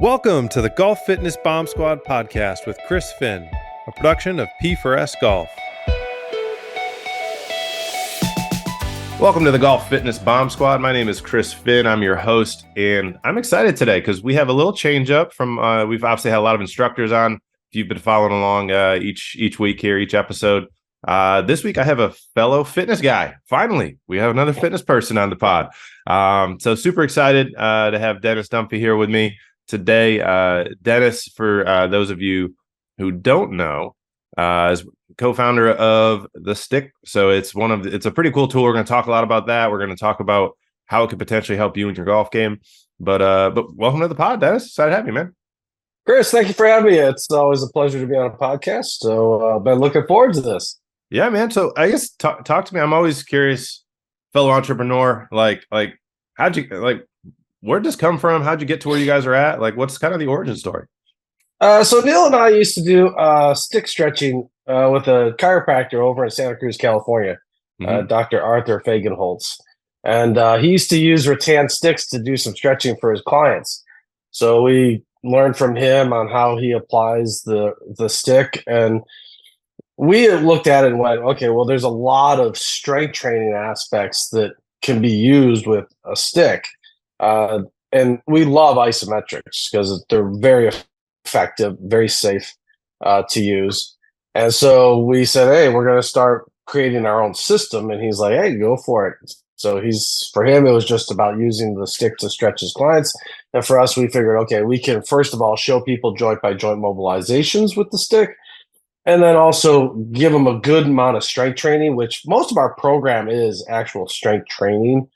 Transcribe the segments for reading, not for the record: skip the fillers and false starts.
Welcome to the Golf Fitness Bomb Squad podcast with Chris Finn, a production of P4S Golf. Welcome to the Golf Fitness Bomb Squad. My name is Chris Finn. I'm your host, and I'm excited today because we have a little change up from, we've obviously had a lot of instructors on. If you've been following along each week here, each episode. This week I have a fellow fitness guy. Finally, we have another fitness person on the pod. So super excited to have Dennis Dunphy here with me today. Dennis, for those of you who don't know, is co-founder of The Stick. So it's a pretty cool tool. We're going to talk a lot about that. We're going to talk about how it could potentially help you in your golf game. But welcome to the pod, Dennis. Excited to have you, man. Chris, thank you for having me. It's always a pleasure to be on a podcast. So I've been looking forward to this. Yeah, man. So I guess talk to me. I'm always curious, fellow entrepreneur, like where'd this come from? How'd you get to where you guys are at? Like, what's kind of the origin story? So Neil and I used to do stick stretching with a chiropractor over in Santa Cruz, California, Dr. Arthur Fagenholtz. And he used to use rattan sticks to do some stretching for his clients. So we learned from him on how he applies the stick. And we looked at it and went, okay, well, there's a lot of strength training aspects that can be used with a stick. And we love isometrics because they're very effective, very safe to use. And so we said, hey, we're going to start creating our own system. And he's like, hey, go for it. So for him, it was just about using the stick to stretch his clients. And for us, we figured, okay, we can first of all show people joint by joint mobilizations with the stick. And then also give them a good amount of strength training, which most of our program is actual strength training.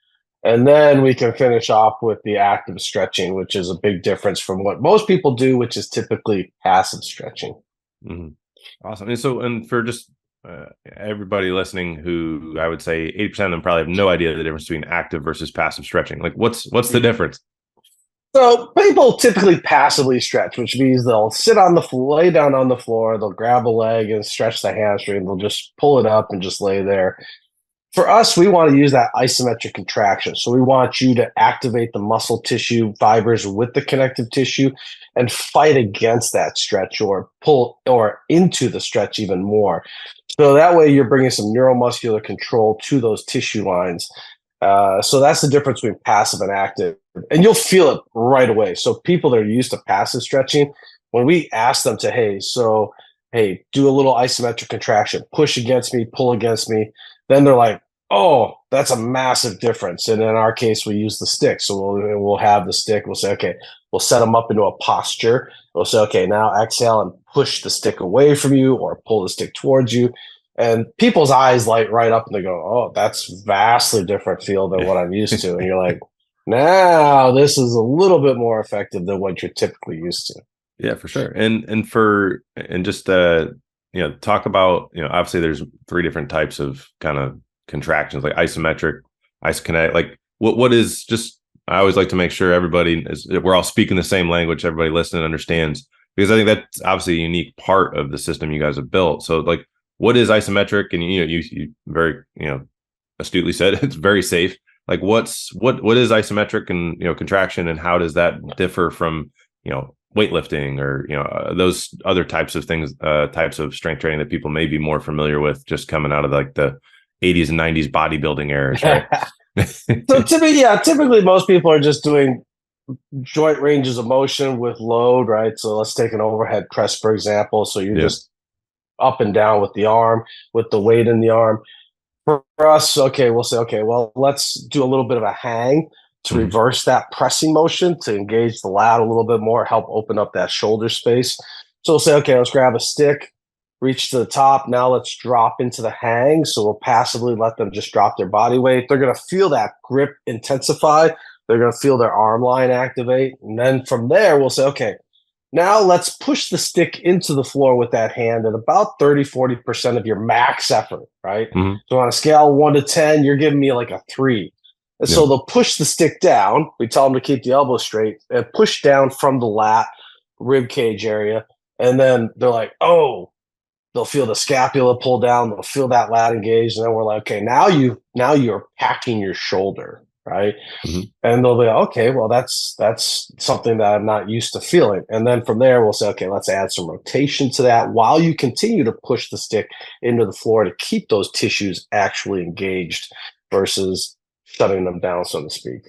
And then we can finish off with the active stretching, which is a big difference from what most people do, which is typically passive stretching. Mm-hmm. Awesome. And for just everybody listening, who I would say 80% of them probably have no idea the difference between active versus passive stretching. Like, what's the difference? So people typically passively stretch, which means they'll lay down on the floor, they'll grab a leg and stretch the hamstring, they'll just pull it up and just lay there. For us, we want to use that isometric contraction. So we want you to activate the muscle tissue fibers with the connective tissue and fight against that stretch or pull or into the stretch even more. So that way you're bringing some neuromuscular control to those tissue lines. So that's the difference between passive and active. And you'll feel it right away. So people that are used to passive stretching, when we ask them to, hey, do a little isometric contraction, push against me, pull against me, then they're like, oh, that's a massive difference. And in our case, we use the stick. So we'll have the stick. We'll say, okay, we'll set them up into a posture. We'll say, okay, now exhale and push the stick away from you or pull the stick towards you. And people's eyes light right up and they go, oh, that's vastly different feel than what I'm used to. And you're like, now this is a little bit more effective than what you're typically used to. Yeah, for sure. And just talk about, obviously there's three different types of kind of contractions, like isometric, isokinetic. Like what is, just I always like to make sure we're all speaking the same language, everybody listening understands, because I think that's obviously a unique part of the system you guys have built. So like, what is isometric? And you very astutely said it's very safe. Like what is isometric and contraction, and how does that differ from weightlifting or those other types of things, types of strength training that people may be more familiar with, just coming out of like the 80s and 90s bodybuilding eras, right? So typically most people are just doing joint ranges of motion with load, right? So let's take an overhead press, for example. So you're just up and down with the arm, with the weight in the arm. For us, okay, we'll say, okay, well, let's do a little bit of a hang to reverse that pressing motion to engage the lat a little bit more, help open up that shoulder space. So we'll say, okay, let's grab a stick, reach to the top. Now let's drop into the hang. So we'll passively let them just drop their body weight. They're going to feel that grip intensify. They're going to feel their arm line activate. And then from there, we'll say, okay, now let's push the stick into the floor with that hand at about 30-40% of your max effort, right? Mm-hmm. So on a scale of 1 to 10, you're giving me like a 3. And so they'll push the stick down. We tell them to keep the elbow straight and push down from the lat, rib cage area. And then they're like, oh, they'll feel the scapula pull down. They'll feel that lat engaged. And then we're like, okay, now you're packing your shoulder, right? Mhm. And they'll be okay, well, that's something that I'm not used to feeling. And then from there, we'll say, okay, let's add some rotation to that while you continue to push the stick into the floor to keep those tissues actually engaged versus shutting them down, so to speak.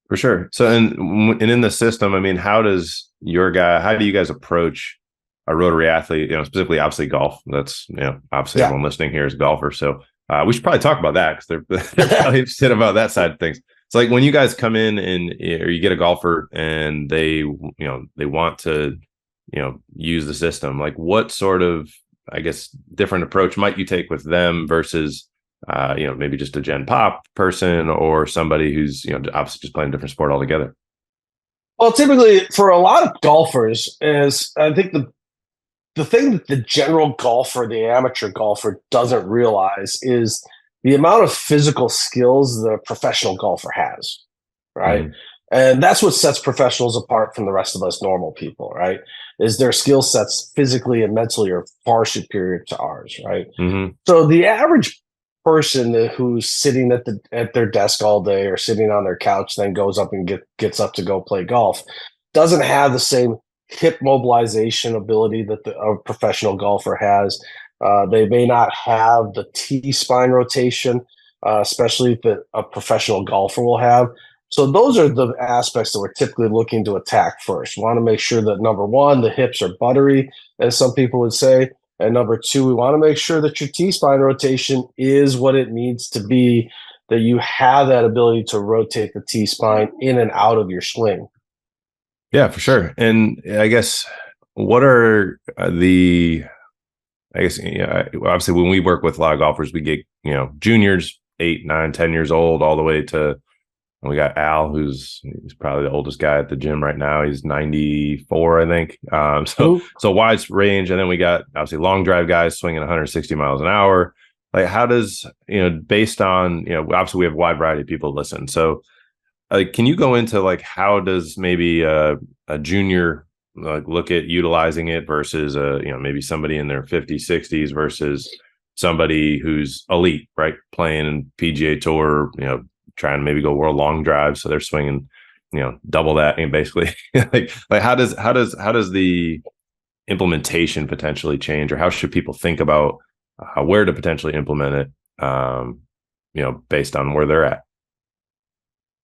For sure. So, and in the system, I mean, how do you guys approach a rotary athlete, specifically obviously golf? That's, obviously Yeah. everyone listening here is a golfer. So we should probably talk about that because they're probably interested about that side of things. It's like when you guys come in or you get a golfer and they want to, use the system, like what sort of, I guess, different approach might you take with them versus maybe just a Gen Pop person or somebody who's, obviously just playing a different sport altogether. Well, typically for a lot of golfers is I think the thing that the general golfer, the amateur golfer doesn't realize is the amount of physical skills the professional golfer has, right? Mm-hmm. And that's what sets professionals apart from the rest of us normal people, right? Is their skill sets physically and mentally are far superior to ours, right? Mm-hmm. So the average person who's sitting at their desk all day or sitting on their couch, then goes up and gets up to go play golf, doesn't have the same hip mobilization ability that a professional golfer has. They may not have the T spine rotation, especially that a professional golfer will have. So those are the aspects that we're typically looking to attack first. We want to make sure that number one, the hips are buttery, as some people would say. And number two, we want to make sure that your T spine rotation is what it needs to be, that you have that ability to rotate the T spine in and out of your swing. Yeah, for sure. And I guess what are I guess, obviously when we work with a lot of golfers, we get, juniors, 8, 9, 10 years old, all the way to, we got Al, he's probably the oldest guy at the gym right now. He's 94, I think. So wide range. And then we got obviously long drive guys swinging 160 miles an hour. Like how does, based on, obviously we have a wide variety of people listen. So can you go into like, how does maybe a junior like look at utilizing it versus maybe somebody in their 50s, 60s versus somebody who's elite, right? Playing PGA Tour, trying to maybe go world long drive, so they're swinging, double that, and basically, like how does the implementation potentially change, or how should people think about where to potentially implement it, based on where they're at?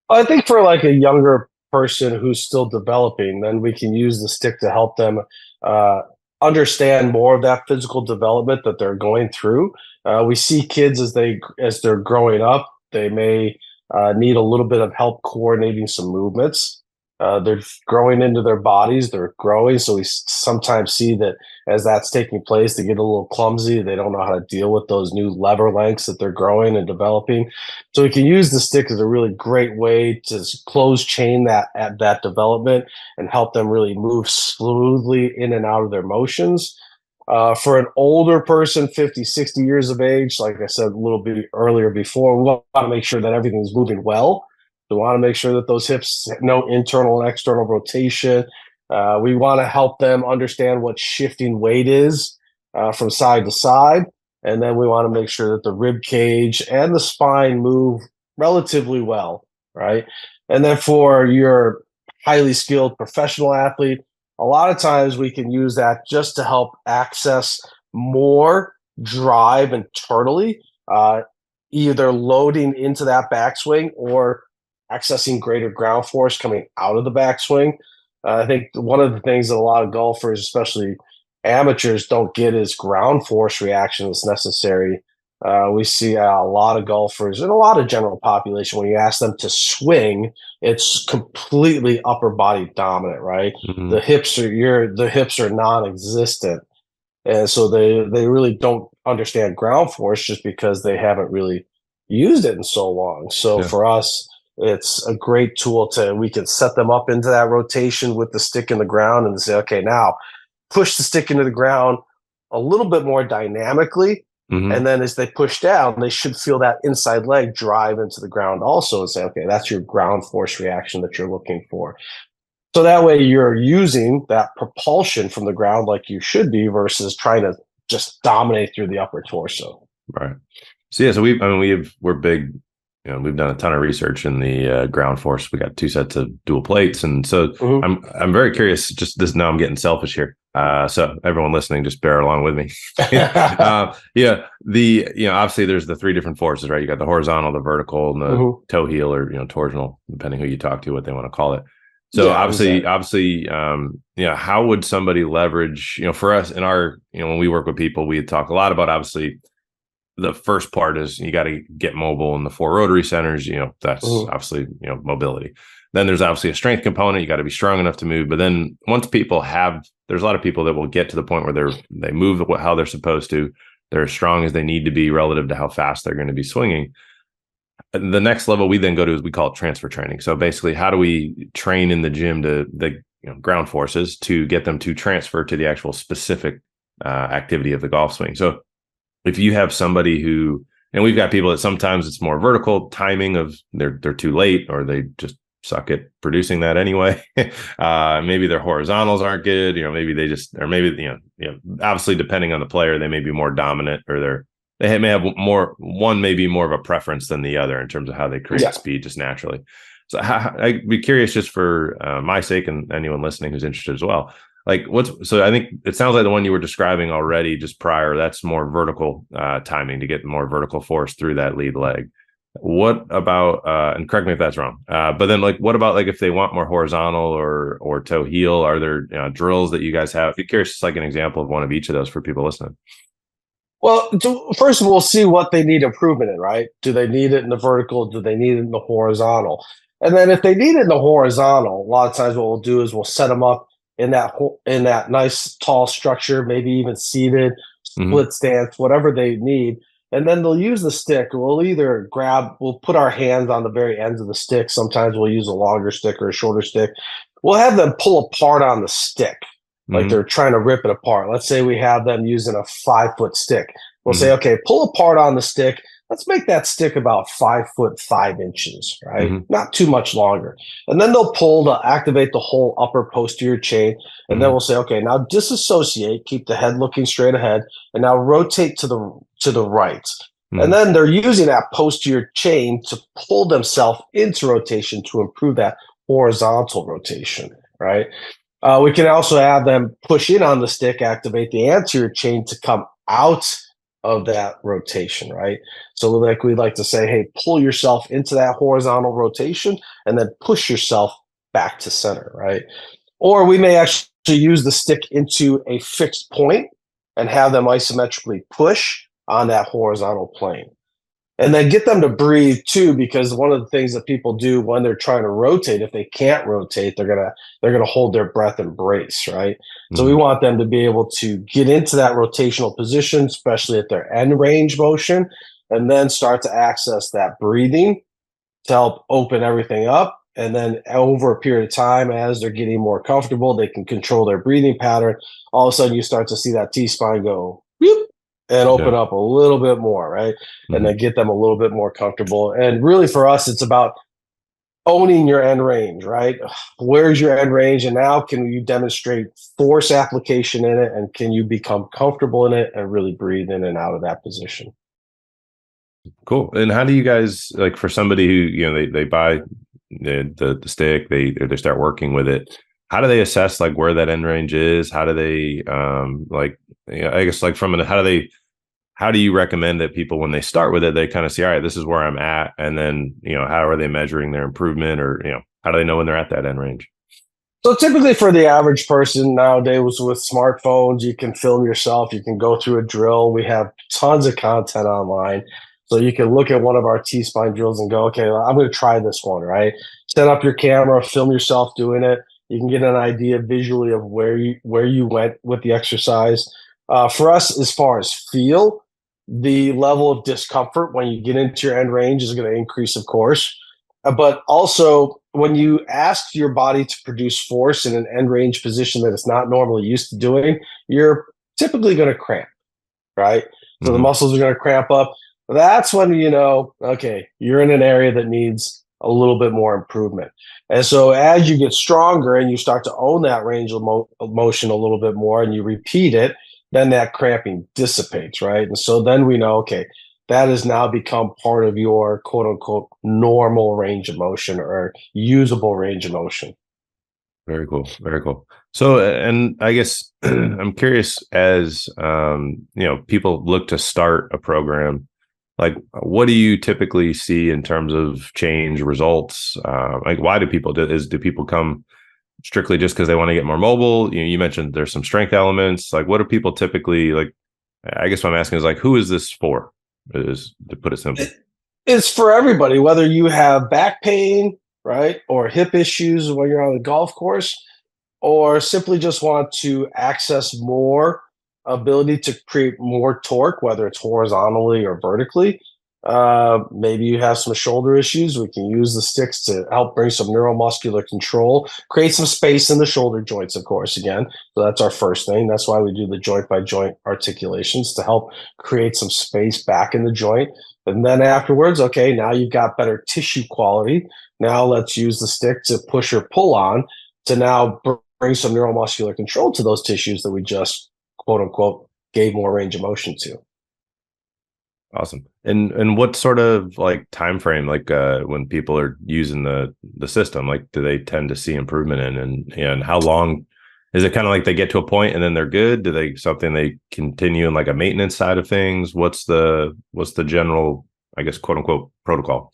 I think for like a younger person who's still developing, then we can use the stick to help them uh, understand more of that physical development that they're going through. We see kids as they're growing up, they may need a little bit of help coordinating some movements. They're growing into their bodies, they're growing. So we sometimes see that as that's taking place, they get a little clumsy. They don't know how to deal with those new lever lengths that they're growing and developing. So we can use the stick as a really great way to close chain that development and help them really move smoothly in and out of their motions. For an older person, 50, 60 years of age, like I said a little bit earlier before, we want to make sure that everything's moving well. We want to make sure that those hips have no internal and external rotation. We want to help them understand what shifting weight is from side to side. And then we want to make sure that the rib cage and the spine move relatively well, right? And then for your highly skilled professional athlete, a lot of times we can use that just to help access more drive internally, either loading into that backswing or accessing greater ground force coming out of the backswing. I think one of the things that a lot of golfers, especially amateurs, don't get is ground force reaction that's necessary. We see a lot of golfers and a lot of general population, when you ask them to swing, it's completely upper body dominant, right? Mm-hmm. The hips are non-existent, and so they really don't understand ground force just because they haven't really used it in so long. So Yeah. for us, it's a great tool we can set them up into that rotation with the stick in the ground and say, okay, now push the stick into the ground a little bit more dynamically. Mm-hmm. And then as they push down, they should feel that inside leg drive into the ground also, and say, okay, that's your ground force reaction that you're looking for. So that way you're using that propulsion from the ground like you should be versus trying to just dominate through the upper torso. Right. So yeah, we're big. we've done a ton of research in the ground force. We got 2 sets of dual plates, and so I'm very curious. Just this now, I'm getting selfish here. So everyone listening, just bear along with me. Yeah, obviously there's the 3 different forces, right? You got the horizontal, the vertical, and the toe heel, or torsional, depending who you talk to, what they want to call it. So Yeah, obviously, exactly. how would somebody leverage, for us in our, when we work with people, we talk a lot about, obviously, the first part is you got to get mobile in the 4 rotary centers. That's obviously, mobility. Then there's obviously a strength component. You got to be strong enough to move. But then once people there's a lot of people that will get to the point where they move how they're supposed to. They're as strong as they need to be relative to how fast they're going to be swinging. The next level we then go to is we call it transfer training. So basically, how do we train in the gym to the ground forces to get them to transfer to the actual specific activity of the golf swing? So if you have somebody and we've got people that sometimes it's more vertical timing of they're too late, or they just suck at producing that anyway. Maybe their horizontals aren't good, maybe they just, or maybe, obviously depending on the player, they may be more dominant, or they may have one may be more of a preference than the other in terms of how they create speed just naturally. So I'd be curious, just for my sake and anyone listening who's interested as well. So I think it sounds like the one you were describing already just prior, that's more vertical timing to get more vertical force through that lead leg. What about, and correct me if that's wrong, but then what about if they want more horizontal or toe heel, are there drills that you guys have? If you're curious, just an example of one of each of those for people listening. Well, first we'll see what they need improvement in, right? Do they need it in the vertical? Do they need it in the horizontal? And then if they need it in the horizontal, a lot of times what we'll do is we'll set them up in that nice tall structure, maybe even seated, split stance, whatever they need. And then they'll use the stick. We'll put our hands on the very ends of the stick. Sometimes we'll use a longer stick or a shorter stick. We'll have them pull apart on the stick, like they're trying to rip it apart. Let's say we have them using a 5-foot stick. We'll say, okay, pull apart on the stick. Let's make that stick about 5 foot 5 inches, right? Not too much longer. And then they'll pull to activate the whole upper posterior chain. And then we'll say, okay, now disassociate, keep the head looking straight ahead, and now rotate to the right. And then they're using that posterior chain to pull themselves into rotation to improve that horizontal rotation, right? We can also have them push in on the stick, activate the anterior chain to come out of that rotation, right? So we like to say, hey, pull yourself into that horizontal rotation and then push yourself back to center, right? Or we may actually use the stick into a fixed point and have them isometrically push on that horizontal plane. And then get them to breathe too, because one of the things that people do when they're trying to rotate, if they can't rotate, they're gonna hold their breath and brace, right? So we want them to be able to get into that rotational position, especially at their end range motion, and then start to access that breathing to help open everything up. And then over a period of time, as they're getting more comfortable, they can control their breathing pattern. All of a sudden, you start to see that T-spine go whoop, and open up a little bit more, right? And then get them a little bit more comfortable. And really for us, it's about owning your end range, right? Where's your end range? And now can you demonstrate force application in it? And can you become comfortable in it and really breathe in and out of that position? Cool. And how do you guys, for somebody who, they buy the stick, they start working with it, how do they assess where that end range is? How do they I guess how do you recommend that people, when they start with it, they kind of see, all right, this is where I'm at, and then how are they measuring their improvement, or how do they know when they're at that end range? So typically for the average person nowadays with smartphones, you can film yourself, you can go through a drill. We have tons of content online. So you can look at one of our T-spine drills and go, okay, I'm going to try this one, right? Set up your camera, film yourself doing it. You can get an idea visually of where you went with the exercise. For us, as far as feel, the level of discomfort when you get into your end range is going to increase, of course. But also, when you ask your body to produce force in an end range position that it's not normally used to doing, you're typically going to cramp, right? So the muscles are going to cramp up. That's when okay, you're in an area that needs a little bit more improvement. And so as you get stronger and you start to own that range of motion a little bit more and you repeat it, then that cramping dissipates, right? And so then we know, okay, that has now become part of your quote unquote normal range of motion or usable range of motion. Very cool. Very cool. So, and I guess I'm curious as, people look to start a program, like what do you typically see in terms of change results? Like why do people do people come strictly just because they want to get more mobile? You mentioned there's some strength elements. Like what do people typically like? I guess what I'm asking is like, who is this for? Is to put it simply. It's for everybody, whether you have back pain, right, or hip issues when you're on the golf course, or simply just want to access more ability to create more torque, whether it's horizontally or vertically. Maybe you have some shoulder issues. We can use the sticks to help bring some neuromuscular control, create some space in the shoulder joints, of course, again. So that's our first thing. That's why we do the joint by joint articulations to help create some space back in the joint. And then afterwards, okay, now you've got better tissue quality. Now let's use the stick to push or pull on to now bring some neuromuscular control to those tissues that we just quote unquote gave more range of motion to. Awesome. And what sort of like time frame, like when people are using the system, like do they tend to see improvement in, and how long is it? Kind of like they get to a point and then they're good? Do they something they continue in like a maintenance side of things? What's the general, I guess, quote unquote protocol?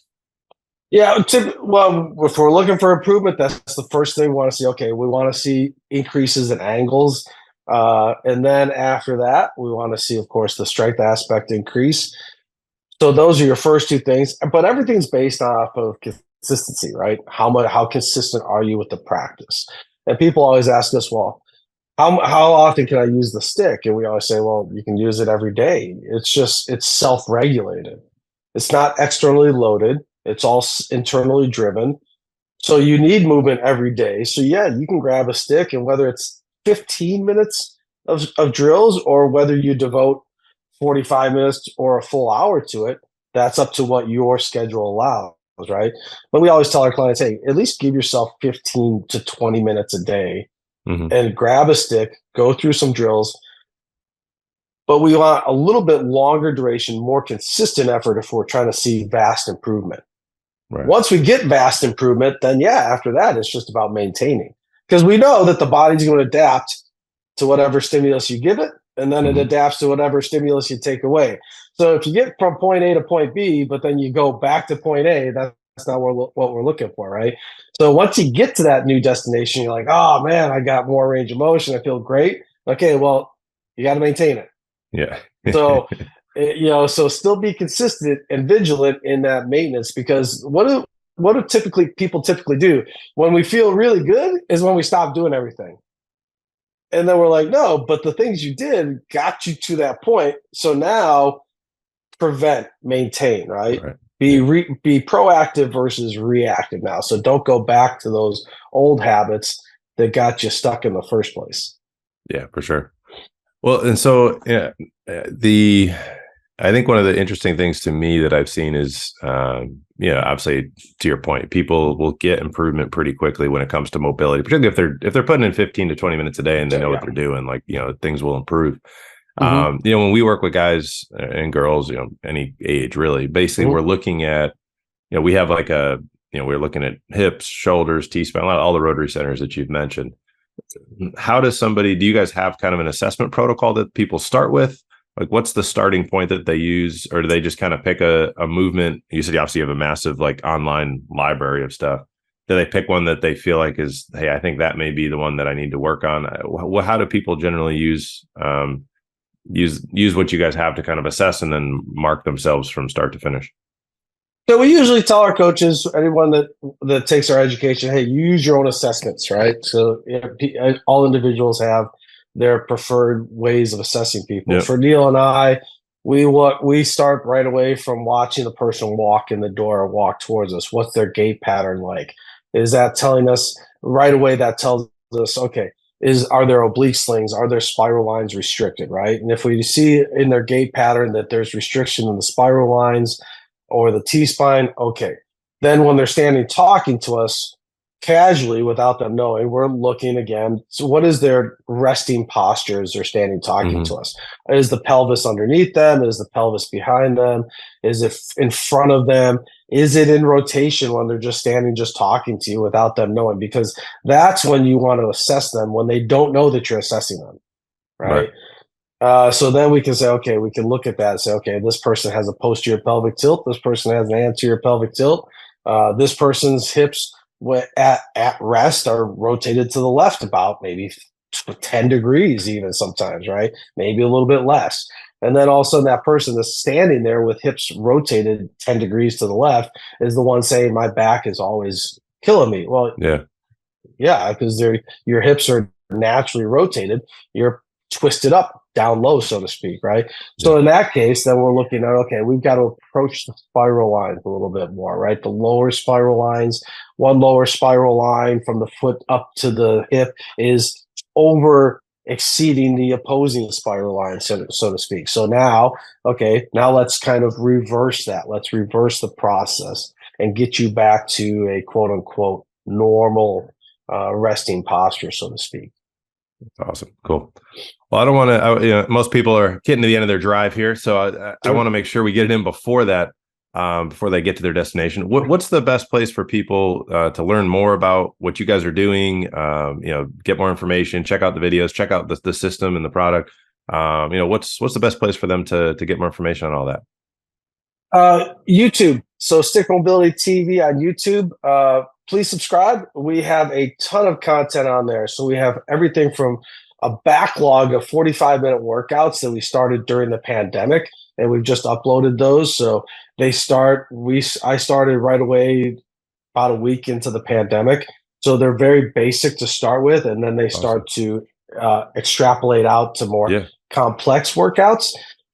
Yeah, well, if we're looking for improvement, that's the first thing we want to see. Okay, we want to see increases in angles. And then after that, we want to see, of course, the strength aspect increase. So those are your first two things, but everything's based off of consistency, right? How consistent are you with the practice? And people always ask us, well, how often can I use the stick? And we always say, well, you can use it every day. It's self-regulated. It's not externally loaded. It's all internally driven. So you need movement every day. So yeah, you can grab a stick, and whether it's 15 minutes of drills or whether you devote 45 minutes or a full hour to it, that's up to what your schedule allows, right? But we always tell our clients, hey, at least give yourself 15 to 20 minutes a day and grab a stick, go through some drills. But we want a little bit longer duration, more consistent effort if we're trying to see vast improvement. Right. Once we get vast improvement, then yeah, after that, it's just about maintaining. Because we know that the body's going to adapt to whatever stimulus you give it, and then it adapts to whatever stimulus you take away. So if you get from point A to point B, but then you go back to point A, that's not what we're looking for, right? So once you get to that new destination, you're like, oh man, I got more range of motion. I feel great. Okay, well, you got to maintain it. Yeah. So so still be consistent and vigilant in that maintenance, because what do people typically do when we feel really good is when we stop doing everything. And then we're like, no, but the things you did got you to that point. So now prevent, maintain, right? Be proactive versus reactive now. So don't go back to those old habits that got you stuck in the first place. Yeah, for sure. Well, and so I think one of the interesting things to me that I've seen is, obviously to your point, people will get improvement pretty quickly when it comes to mobility, particularly if they're putting in 15 to 20 minutes a day and they know what they're doing, like, things will improve. When we work with guys and girls, any age really, basically we're looking at, we have like we're looking at hips, shoulders, T-spine, all the rotary centers that you've mentioned. Do you guys have kind of an assessment protocol that people start with? Like, what's the starting point that they use, or do they just kind of pick a movement? You said obviously you have a massive like online library of stuff. Do they pick one that they feel like is, hey, I think that may be the one that I need to work on? How do people generally use what you guys have to kind of assess and then mark themselves from start to finish? So we usually tell our coaches, anyone that takes our education, hey, you use your own assessments, right? So all individuals have their preferred ways of assessing people. Yep. For Neil and I, we start right away from watching the person walk in the door or walk towards us. What's their gait pattern like? Is that telling us right away? That tells us, okay, are there oblique slings? Are there spiral lines restricted, right? And if we see in their gait pattern that there's restriction in the spiral lines or the T-spine, okay. Then when they're standing talking to us, casually without them knowing, we're looking again. So what is their resting posture as they're standing talking Mm-hmm. to us? Is the pelvis underneath them? Is the pelvis behind them? Is it in front of them? Is it in rotation when they're just standing, just talking to you without them knowing? Because that's when you want to assess them, when they don't know that you're assessing them, Right. right? So then we can say, okay, we can look at that and say, okay, this person has a posterior pelvic tilt. This person has an anterior pelvic tilt. This person's hips at rest are rotated to the left about maybe 10 degrees, even sometimes, right? Maybe a little bit less. And then all of a sudden, that person that's standing there with hips rotated 10 degrees to the left is the one saying, my back is always killing me. Well, Yeah. yeah, because your hips are naturally rotated. You're twisted up, down low, so to speak, right? Yeah. So in that case, then we're looking at, okay, we've got to approach the spiral lines a little bit more, right? The lower spiral lines, one lower spiral line from the foot up to the hip is over exceeding the opposing spiral line, so to speak. So now, okay, now let's kind of reverse that. Let's reverse the process and get you back to a quote unquote normal resting posture, so to speak. Awesome. Cool. Well, I don't want to, most people are getting to the end of their drive here. So I want to make sure we get it in before that, before they get to their destination. What's the best place for people to learn more about what you guys are doing? Get more information, check out the videos, check out the system and the product. What's the best place for them to get more information on all that? YouTube. So Stick Mobility TV on YouTube. Please subscribe. We have a ton of content on there. So we have everything from a backlog of 45-minute workouts that we started during the pandemic, and we've just uploaded those. So I started right away about a week into the pandemic. So they're very basic to start with, and then they start to extrapolate out to more complex workouts.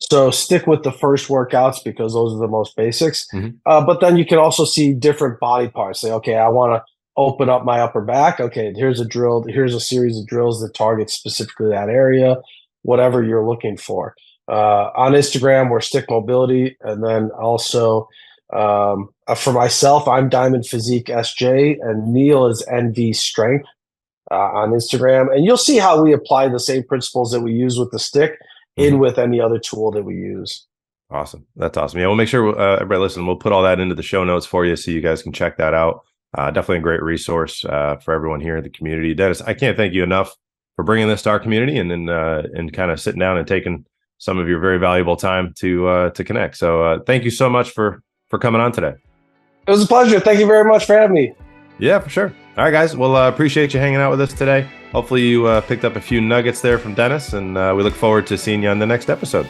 So stick with the first workouts because those are the most basics. Mm-hmm. But then you can also see different body parts. Say, okay, I want to open up my upper back. Okay, here's a drill. Here's a series of drills that target specifically that area, whatever you're looking for. On Instagram, we're Stick Mobility. And then also for myself, I'm Diamond Physique SJ, and Neil is NV Strength on Instagram. And you'll see how we apply the same principles that we use with the stick in with any other tool that we use. Awesome. That's awesome. Yeah, we'll make sure everybody listen. We'll put all that into the show notes for you so you guys can check that out. Definitely a great resource for everyone here in the community. Dennis, I can't thank you enough for bringing this to our community and then and kind of sitting down and taking some of your very valuable time to connect. So thank you so much for coming on today. It was a pleasure. Thank you very much for having me. Yeah, for sure. All right, guys. Well, appreciate you hanging out with us today. Hopefully you picked up a few nuggets there from Dennis, and we look forward to seeing you on the next episode.